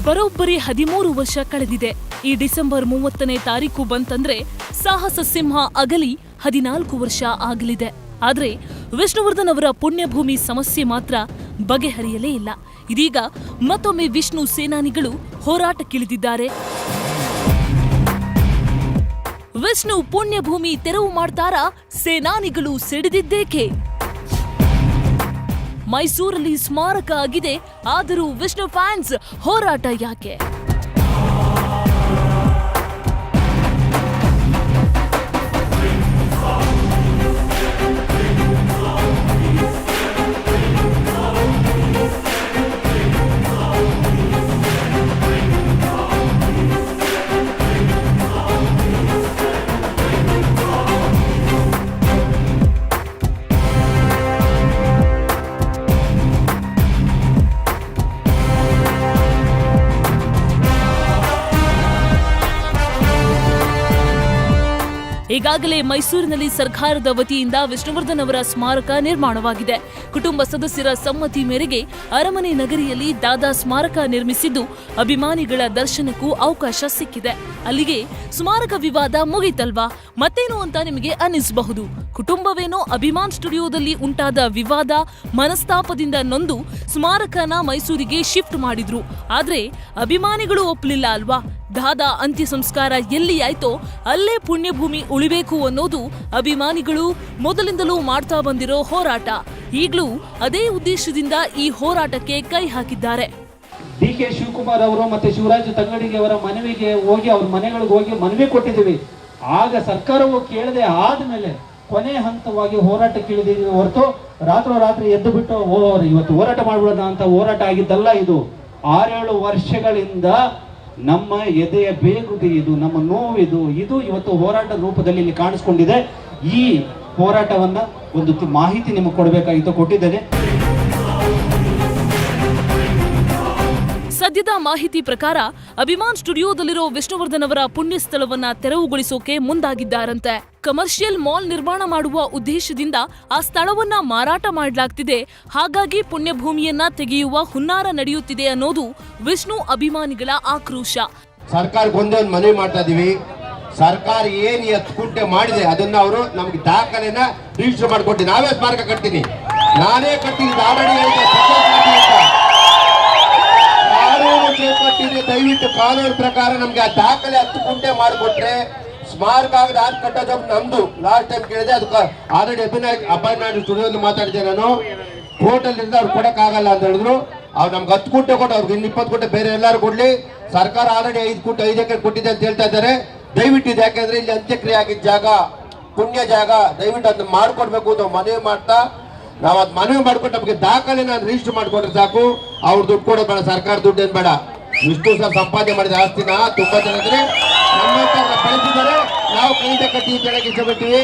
ಬರೋಬ್ಬರಿ 13 ವರ್ಷ ಕಳೆದಿದೆ. ಈ ಡಿಸೆಂಬರ್ 30ನೇ ತಾರೀಕು ಬಂತಂದ್ರೆ ಸಾಹಸ ಸಿಂಹ ಅಗಲಿ 14 ವರ್ಷ ಆಗಲಿದೆ. ಆದ್ರೆ ವಿಷ್ಣುವರ್ಧನ್ ಅವರ ಪುಣ್ಯಭೂಮಿ ಸಮಸ್ಯೆ ಮಾತ್ರ ಬಗೆಹರಿಯಲೇ ಇಲ್ಲ. ಇದೀಗ ಮತ್ತೊಮ್ಮೆ ವಿಷ್ಣು ಸೇನಾನಿಗಳು ಹೋರಾಟಕ್ಕಿಳಿದಿದ್ದಾರೆ. ವಿಷ್ಣು ಪುಣ್ಯಭೂಮಿ ತೆರವು ಮಾಡ್ತಾರಾ? ಸೇನಾನಿಗಳು ಸಿಡಿದಿದ್ದೇಕೆ? ಮೈಸೂರಲ್ಲಿ ಸ್ಮಾರಕ ಆಗಿದೆ, ಆದರೂ ವಿಷ್ಣು ಫ್ಯಾನ್ಸ್ ಹೋರಾಟ ಯಾಕೆ? ಈಗಾಗಲೇ ಮೈಸೂರಿನಲ್ಲಿ ಸರ್ಕಾರದ ವತಿಯಿಂದ ವಿಷ್ಣುವರ್ಧನ್ ಅವರ ಸ್ಮಾರಕ ನಿರ್ಮಾಣವಾಗಿದೆ. ಕುಟುಂಬ ಸದಸ್ಯರ ಸಮ್ಮತಿ ಮೇರೆಗೆ ಅರಮನೆ ನಗರಿಯಲ್ಲಿ ದಾದಾ ಸ್ಮಾರಕ ನಿರ್ಮಿಸಿದ್ದು ಅಭಿಮಾನಿಗಳ ದರ್ಶನಕ್ಕೂ ಅವಕಾಶ ಸಿಕ್ಕಿದೆ. ಅಲ್ಲಿಗೆ ಸ್ಮಾರಕ ವಿವಾದ ಮುಗಿತಲ್ವಾ? ಮತ್ತೇನು ಅಂತ ನಿಮಗೆ ಅನ್ನಿಸಬಹುದು. ಕುಟುಂಬವೇನೋ ಅಭಿಮಾನ್ ಸ್ಟುಡಿಯೋದಲ್ಲಿ ಉಂಟಾದ ವಿವಾದ ಮನಸ್ತಾಪದಿಂದ ನೊಂದು ಸ್ಮಾರಕನ ಮೈಸೂರಿಗೆ ಶಿಫ್ಟ್ ಮಾಡಿದ್ರು. ಆದ್ರೆ ಅಭಿಮಾನಿಗಳು ಒಪ್ಪಲಿಲ್ಲ ಅಲ್ವಾ? ದಾದಾ ಅಂತ್ಯ ಸಂಸ್ಕಾರ ಎಲ್ಲಿ ಆಯ್ತೋ ಅಲ್ಲೇ ಪುಣ್ಯಭೂಮಿ ಉಳಿಬೇಕು ಅನ್ನೋದು ಅಭಿಮಾನಿಗಳು ಮೊದಲಿಂದಲೂ ಮಾಡ್ತಾ ಬಂದಿರೋ ಹೋರಾಟ. ಈಗಲೂ ಅದೇ ಉದ್ದೇಶದಿಂದ ಈ ಹೋರಾಟಕ್ಕೆ ಕೈ ಹಾಕಿದ್ದಾರೆ. ಡಿ.ಕೆ. ಶಿವಕುಮಾರ್ ಅವರು ಮತ್ತೆ ಶಿವರಾಜ ತಂಗಡಿಗೆ ಅವರ ಮನವಿಗೆ ಹೋಗಿ ಅವ್ರ ಮನೆಗಳಿಗೆ ಹೋಗಿ ಮನವಿ ಕೊಟ್ಟಿದ್ದೀವಿ. ಆಗ ಸರ್ಕಾರವು ಕೇಳದೆ ಆದ್ಮೇಲೆ ಕೊನೆ ಹಂತವಾಗಿ ಹೋರಾಟಕ್ಕೆ ಇಳಿದಿದ್ದೀವಿ ಹೊರತು ರಾತ್ರೋರಾತ್ರಿ ಎದ್ದು ಬಿಟ್ಟು ಇವತ್ತು ಹೋರಾಟ ಮಾಡ್ಬಿಡೋಣ ಅಂತ ಹೋರಾಟ ಆಗಿದ್ದಲ್ಲ. ಇದು 6-7 ವರ್ಷಗಳಿಂದ ನಮ್ಮ ಎದೆಯ ಬೇಗುದಿ, ಇದು ನಮ್ಮ ನೋವಿದು, ಇದು ಇವತ್ತು ಹೋರಾಟ ರೂಪದಲ್ಲಿ ಇಲ್ಲಿ ಕಾಣಿಸ್ಕೊಂಡಿದೆ. ಈ ಹೋರಾಟವನ್ನ ಒಂದು ಮಾಹಿತಿ ನಿಮಗೆ ಕೊಡಬೇಕಾಗಿತ್ತು, ಕೊಟ್ಟಿದ್ದೇನೆ. ಸದ್ಯದ ಮಾಹಿತಿ ಪ್ರಕಾರ ಅಭಿಮಾನ್ ಸ್ಟುಡಿಯೋದಲ್ಲಿರೋ ವಿಷ್ಣುವರ್ಧನ್ ಅವರ ಪುಣ್ಯ ಸ್ಥಳವನ್ನ ತೆರವುಗೊಳಿಸೋಕೆ ಮುಂದಾಗಿದ್ದಾರಂತೆ. ಕಮರ್ಷಿಯಲ್ ಮಾಲ್ ನಿರ್ಮಾಣ ಮಾಡುವ ಉದ್ದೇಶದಿಂದ ಆ ಸ್ಥಳವನ್ನ ಮಾರಾಟ ಮಾಡಲಾಗ್ತಿದೆ. ಹಾಗಾಗಿ ಪುಣ್ಯಭೂಮಿಯನ್ನ ತೆಗೆಯುವ ಹುನ್ನಾರ ನಡೆಯುತ್ತಿದೆ ಅನ್ನೋದು ವಿಷ್ಣು ಅಭಿಮಾನಿಗಳ ಆಕ್ರೋಶ. ಸರ್ಕಾರಕ್ಕೆ ಒಂದೇ ಒಂದು ಮನವಿ ಮಾಡ್ತಾ ಇದೀವಿ. ಸರ್ಕಾರ ಏನ್ 10 ಗುಂಟೆ ಮಾಡಿದೆ ಅದನ್ನ ಅವರು ನಮ್ಗೆ ದಾಖಲೆನ ರಿಜಿಸ್ಟರ್ ಮಾಡಿಕೊಟ್ಟು ನಾವೇ ಸ್ಮಾರಕ ಕಟ್ತೀನಿ, ನಾನೇ ಕಟ್ಟಿದ್ದು ಕಟ್ಟಿದ್ರೆ ದಯವಿಟ್ಟು ಕಾನೂನು ಪ್ರಕಾರ ನಮ್ಗೆ ಆ ದಾಖಲೆ 10 ಗುಂಟೆ ಮಾಡಿಕೊಟ್ರೆ ಸ್ಮಾರಕ ಆಗದ ಆದ ಕಟ್ಟೋ ಜವಾಬ್ದಾರಿ ನಮ್ದು. ಲಾಸ್ಟ್ ಟೈಮ್ ಕೇಳಿದೆ, ಅದಕ್ಕೆ ಆಲ್ರೆಡಿ ಅಪಾಯಿಂಟ್ ಸ್ಟುಡಿಯೋದಲ್ಲಿ ಮಾತಾಡಿದೆ ನಾನು. ಕೋರ್ಟಲ್ಲಿಂದ ಅವ್ರು ಕೊಡಕ್ ಆಗಲ್ಲ ಅಂತ ಹೇಳಿದ್ರು. ಅವ್ರು ನಮ್ಗೆ 10 ಗುಂಟೆ ಕೊಟ್ಟು ಅವ್ರಿಗೆ ಇನ್ನು 20 ಗುಂಟೆ ಬೇರೆ ಎಲ್ಲಾರು ಕೊಡ್ಲಿ. ಸರ್ಕಾರ ಆಲ್ರೆಡಿ 5 ಎಕರೆ ಕೊಟ್ಟಿದೆ ಅಂತ ಹೇಳ್ತಾ ಇದ್ದಾರೆ. ದಯವಿಟ್ಟು ಇದು ಯಾಕೆಂದ್ರೆ ಇಲ್ಲಿ ಅಂತ್ಯಕ್ರಿಯೆ ಆಗಿದ್ದ ಜಾಗ, ಪುಣ್ಯ ಜಾಗ, ದಯವಿಟ್ಟು ಅದನ್ನ ಮಾಡ್ಕೊಡ್ಬೇಕು ಅಂತ ಮನವಿ ಮಾಡ್ತಾ, ನಾವ್ ಅದ್ ಮನವಿ ಮಾಡ್ಕೊಂಡು ನಮ್ಗೆ ದಾಖಲೆ ನಾನು ರಿಜಿಸ್ಟರ್ ಮಾಡ್ಕೊಟ್ರೆ ಸಾಕು. ಅವ್ರು ದುಡ್ಡು ಕೊಡೋದು ಬೇಡ, ಸರ್ಕಾರ ದುಡ್ಡು ಏನ್ ಬೇಡ. ವಿಷ್ಣು ಸರ್ ಸಂಪಾದನೆ ಮಾಡಿದ ಆಸ್ತಿನ ತುಂಬಾ ಜನ ಬೆಳೆಸಿದ್ದಾರೆ. ನಾವು ಕೈಯಿಂದ ಕಟ್ಟಿ ಬೆಳಗ್ಗೆ ಇಷ್ಟಪಡ್ತೀವಿ.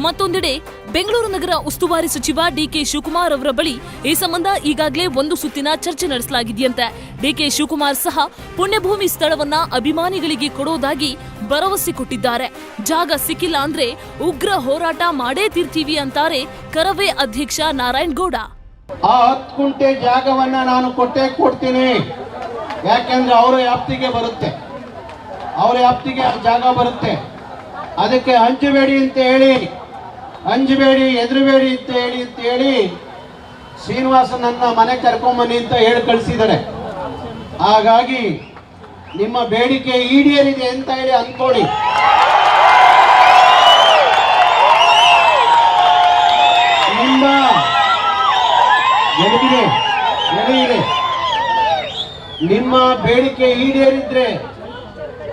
ಮತ್ತೊಂದೆಡೆ ಬೆಂಗಳೂರು ನಗರ ಉಸ್ತುವಾರಿ ಸಚಿವ ಡಿ.ಕೆ. ಶಿವಕುಮಾರ್ ಅವರ ಬಳಿ ಈ ಸಂಬಂಧ ಈಗಾಗಲೇ ಒಂದು ಸುತ್ತಿನ ಚರ್ಚೆ ನಡೆಸಲಾಗಿದೆಯಂತೆ. ಡಿ.ಕೆ. ಶಿವಕುಮಾರ್ ಸಹ ಪುಣ್ಯಭೂಮಿ ಸ್ಥಳವನ್ನ ಅಭಿಮಾನಿಗಳಿಗೆ ಕೊಡೋದಾಗಿ ಭರವಸೆ ಕೊಟ್ಟಿದ್ದಾರೆ. ಜಾಗ ಸಿಕ್ಕಿಲ್ಲ ಅಂದ್ರೆ ಉಗ್ರ ಹೋರಾಟ ಮಾಡೇ ತೀರ್ತೀವಿ ಅಂತಾರೆ ಕರವೇ ಅಧ್ಯಕ್ಷ ನಾರಾಯಣಗೌಡ. ಆ 10 ಗುಂಟೆ ಜಾಗವನ್ನ ನಾನು ಕೊಡ್ತೀನಿ. ಯಾಕೆಂದ್ರೆ ಅವರ ವ್ಯಾಪ್ತಿಗೆ ಬರುತ್ತೆ, ಅವರ ವ್ಯಾಪ್ತಿಗೆ ಜಾಗ ಬರುತ್ತೆ. ಅದಕ್ಕೆ ಹಂಚಬೇಡಿ ಅಂತ ಹೇಳಿ, ಅಂಜಬೇಡಿ, ಎದುರಬೇಡಿ ಅಂತ ಹೇಳಿ ಶ್ರೀನಿವಾಸ ನನ್ನ ಮನೆ ಕರ್ಕೊಂಬನ್ನಿ ಅಂತ ಹೇಳಿ ಕಳಿಸಿದ್ದಾರೆ. ಹಾಗಾಗಿ ನಿಮ್ಮ ಬೇಡಿಕೆ ಈಡೇರಿದೆ ಅಂತ ಹೇಳಿ ಅನ್ಕೊಳ್ಳಿ. ನಿಮ್ಮ ನಿಮ್ಮ ಬೇಡಿಕೆ ಈಡೇರಿದ್ರೆ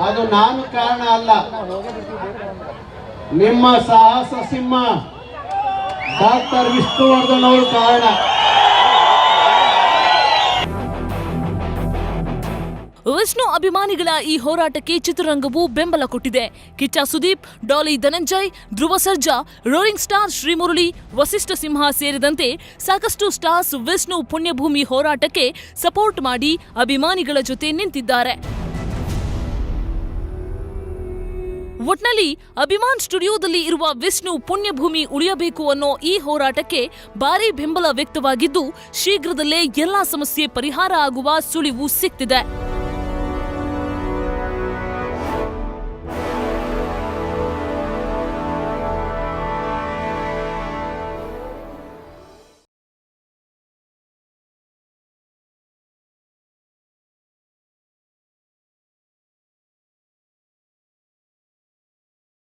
ಅದು ನಾನು ಕಾರಣ ಅಲ್ಲ, ನಿಮ್ಮ ಸಾಹಸ ಸಿಂಹ ಡಾಕ್ಟರ್ ವಿಷ್ಣುವರ್ಧನ್ ಅವರು ಕಾರಣ. ವಿಷ್ಣು ಅಭಿಮಾನಿಗಳ ಈ ಹೋರಾಟಕ್ಕೆ ಚಿತ್ರರಂಗವು ಬೆಂಬಲ ಕೊಟ್ಟಿದೆ. ಕಿಚ್ಚ ಸುದೀಪ್, ಡಾಲಿ ಧನಂಜಯ್, ಧ್ರುವ ಸರ್ಜಾ, ರೋರಿಂಗ್ ಸ್ಟಾರ್ ಶ್ರೀಮುರಳಿ, ವಸಿಷ್ಠ ಸಿಂಹ ಸೇರಿದಂತೆ ಸಾಕಷ್ಟು ಸ್ಟಾರ್ಸ್ ವಿಷ್ಣು ಪುಣ್ಯಭೂಮಿ ಹೋರಾಟಕ್ಕೆ ಸಪೋರ್ಟ್ ಮಾಡಿ ಅಭಿಮಾನಿಗಳ ಜೊತೆ ನಿಂತಿದ್ದಾರೆ. ಒಟ್ನಲ್ಲಿ ಅಭಿಮಾನ್ ಸ್ಟುಡಿಯೋದಲ್ಲಿ ಇರುವ ವಿಷ್ಣು ಪುಣ್ಯಭೂಮಿ ಉಳಿಯಬೇಕು ಅನ್ನೋ ಈ ಹೋರಾಟಕ್ಕೆ ಭಾರೀ ಬೆಂಬಲ ವ್ಯಕ್ತವಾಗಿದ್ದು ಶೀಘ್ರದಲ್ಲೇ ಎಲ್ಲಾ ಸಮಸ್ಯೆ ಪರಿಹಾರ ಆಗುವ ಸುಳಿವು ಸಿಗ್ತಿದೆ.